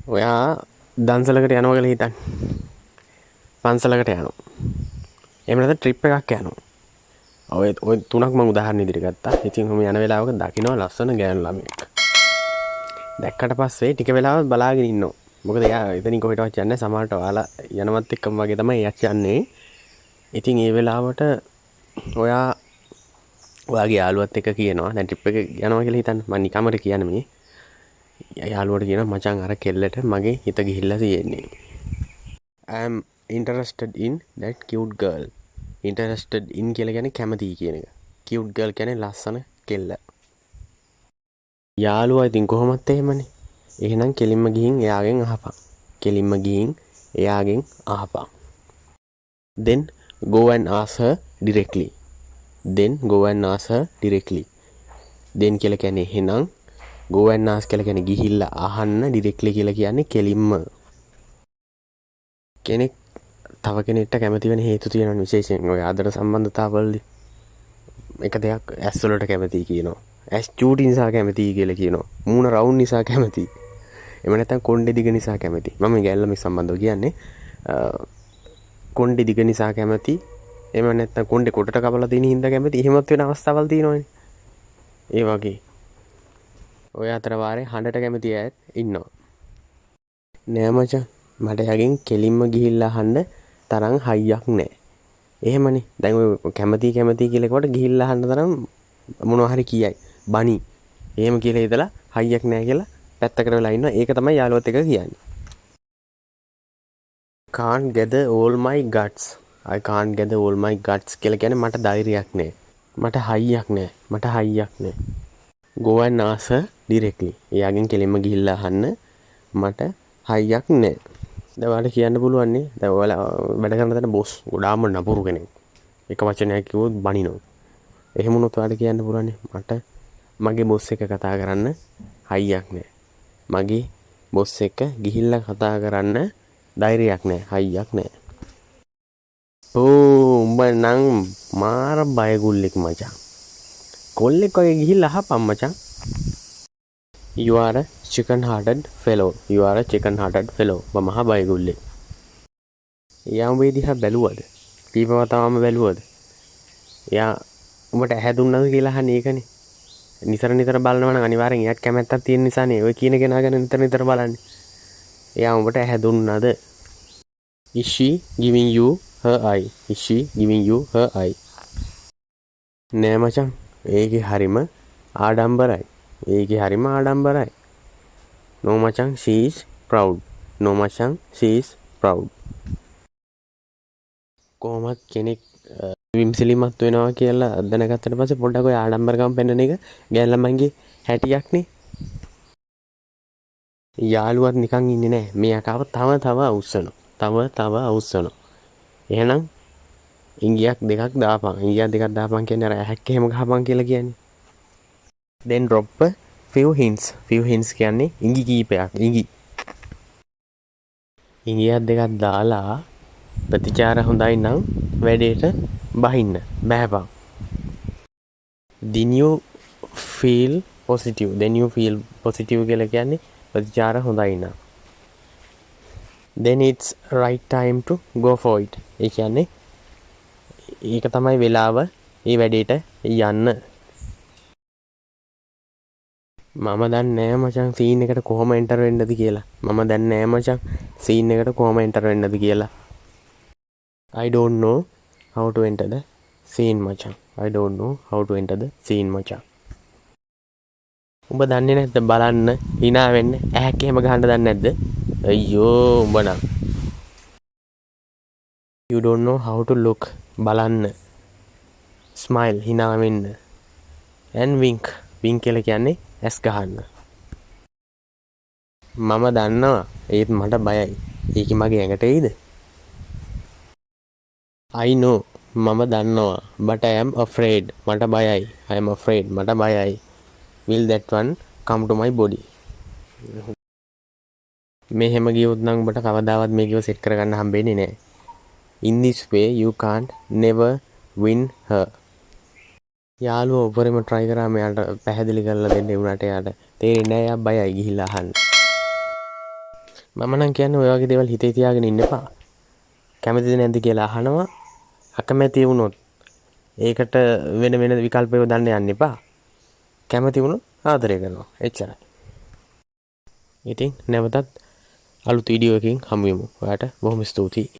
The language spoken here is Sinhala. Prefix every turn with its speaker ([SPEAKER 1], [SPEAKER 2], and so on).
[SPEAKER 1] ඔයා දන්සලකට යනවා කියලා හිතන්න. පන්සලකට යනවා. එහෙම නැත්නම් ට්‍රිප් එකක් යනවා. ඔය තුනක් මම උදාහරණ ඉදිරියට ගත්තා. ඉතින් මම යන වෙලාවක දකින්න ලස්සන ගෑනු ළමයෙක්. දැක්කට පස්සේ ටික වෙලාවක් බලාගෙන ඉන්නවා. මොකද එයා එතනින් කොහෙටවත් යන්නේ නැහැ. සමහරට ඔයාලා යනවත් එක්කම වගේ තමයි එයාත් යන්නේ. ඉතින් ඒ වෙලාවට ඔයාගේ යාළුවත් එක්ක කියනවා දැන් ට්‍රිප් එක යනවා කියලා හිතන්න. මම නිකම්මට කියන්නේ මේ. යාළුවට කියනවා මචං අර කෙල්ලට මගේ හිත ගිහිල්ලා තියෙන්නේ. I am interested in that cute girl. Interested in කියලා කියන්නේ කැමතියි කියන එක. Cute girl කියන්නේ ලස්සන කෙල්ල. යාළුවා ඉතින් කොහොමත් එහෙමනේ. එහෙනම් කෙලින්ම ගිහින් එයාගෙන් අහපන්. කෙලින්ම ගිහින් එයාගෙන් අහපන්. Then go and ask her directly. Then go and ask her directly. Then කියලා කියන්නේ එහෙනම් go and ask කියලා කියන්නේ ගිහිල්ලා අහන්න directly කියලා කියන්නේ කෙලින්ම. කෙනෙක් තව කෙනෙක්ට කැමති වෙන හේතු තියෙනවා විශේෂයෙන් ඔය ආදර සම්බන්ධතාවවලදී. එක දෙයක් ඇස් වලට කැමතියි කියනවා. ඇස් චූටි නිසා කැමතියි කියලා කියනවා. මූණ රවුන්ඩ් නිසා කැමතියි. එහෙම නැත්නම් කොණ්ඩේ දිග නිසා කැමතියි. මම මේ ගැල්ලම සම්බන්ධව කියන්නේ කොණ්ඩේ දිග නිසා කැමතියි. එහෙම නැත්නම් කොණ්ඩේ කොටට කපලා තියෙන හින්දා කැමතියි. එහෙමත් වෙන අවස්ථාවල් තියෙනවනේ. ඒ වගේ. ඔය අතර වාරේ හඬට කැමති අයත් ඉන්නවා. නෑ මචං මට යකින් කෙලින්ම ගිහිල්ලා අහන්න තරම් හයියක් නෑ. එහෙමනේ. දැන් ඔය කැමති කියලා කොට ගිහිල්ලා අහන්න තරම් මොනවා හරි කියයි. බනි. එහෙම කියලා හිතලා හයියක් නෑ කියලා පැත්තකට වෙලා ඉන්නවා. ඒක තමයි යාළුවත් එක කියන්නේ. Can't gather all my guts. I can't gather all my guts කියලා කියන්නේ මට ධෛර්යයක් නෑ. මට හයියක් නෑ. Go and ask her directly. එයාගෙන් කෙලින්ම ගිහිල්ලා අහන්න මට හයියක් නෑ. දැන් ඔයාලට කියන්න පුළුවන් නේ. දැන් ඔයාලා වැඩ කරන තැන බොස් ගොඩාම නපුරු කෙනෙක්. එක වචනයක් කිව්වොත් බනිනවා. එහෙම වුණොත් ඔයාලට කියන්න පුළුවන් නේ මට මගේ බොස් එක කතා කරන්න හයියක් නෑ. මගේ බොස් එක ගිහිල්ලා කතා කරන්න ධෛර්යයක් නෑ. හයියක් නෑ. උඹ නම් මාර බයගුල්ලෙක් මචං. කොල්ලෙක් වගේ ගිහිල්ලා අහපන් මචං. You are a chicken-hearted fellow. මම මහා බයගුල්ලෙක්. එයා උඹේ දිහා බැලුවද? කීපවතාවම බැලුවද? එයා උඹට ඇහැ දුන්නද කියලා අහන්නේ ඒකනේ. නිතර බලනවා නම් අනිවාර්යෙන් එයාට කැමැත්තක් තියෙන නිසානේ ඔය කියන කෙනා ගැන නිතර බලන්නේ. එයා උඹට ඇහැ දුන්නද? Is she giving you her eye? නෑ මචං. ඒකේ හරිම ආඩම්බරයි. No මචං she is proud. කොහොමත් කෙනෙක් විම්සිලිමත් වෙනවා කියලා දැනගත්තට පස්සේ පොඩ්ඩක් ඔය ආඩම්බරකම් පෙන්වන එක ගෑල්ලමන්ගේ හැටියක්නේ. යාළුවත් නිකන් ඉන්නේ නෑ. මෙයාටව තව අවුස්සනවා. එහෙනම් ඉංගියක් දෙකක් දාපන් කියන්නේ අර ඇහැක් එහෙම ගහපන් කියලා කියන්නේ. Then drop a few hints කියන්නේ ඉඟි කීපයක්. ඉඟියක් දෙකක් දාලා ප්‍රතිචාර හොඳයි නම් වැඩේට බහින්න බෑපන්. Then you feel positive කියලා කියන්නේ ප්‍රතිචාර හොඳයි නම්. Then it's right time to go for it. ඒ කියන්නේ ඒක තමයි වෙලාව මේ වැඩේට යන්න. මම දන්නේ නෑ මචං සීන් එකට කොහොම එන්ටර් වෙන්නද කියලා. I don't know how to enter the scene මචං. උඹ දන්නේ නැද්ද බලන්න hina වෙන්න ඇහැක් එහෙම ගහන්න දන්නේ නැද්ද? අයියෝ උඹ නම්. You don't know how to look බලන්න. Smile hina වෙන්න. And wink කියලා කියන්නේ ඇස් ගහන්න. මම දන්නවා ඒත් මට බයයි. ඒක මගේ ඇඟට එයිද? I know මම දන්නවා but I am afraid මට බයයි. Will that one come to my body? මෙහෙම ගියොත් නම් ඔබට කවදාවත් මේකව සෙට් කරගන්න හම්බෙන්නේ නැහැ. In this way you can't never win her. යාළුවා උඩරම try කරා මෙයාට පැහැදිලි කරලා දෙන්න උනාට එයාට තේරෙන්නේ නැහැ. එයා බයයි ගිහිල්ලා අහන්න. මම නම් කියන්නේ ඔය වගේ දේවල් හිතේ තියාගෙන ඉන්න එපා. කැමතිද නැද්ද කියලා අහනවා. අකමැති වුණොත් ඒකට වෙන වෙන විකල්ප යොදන්න යන්න එපා. කැමති වුණොත් ආදරය කරනවා. එච්චරයි. ඉතින් නැවතත් අලුත් වීඩියෝ එකකින් හමු වෙමු. ඔයාලට බොහොම ස්තුතියි.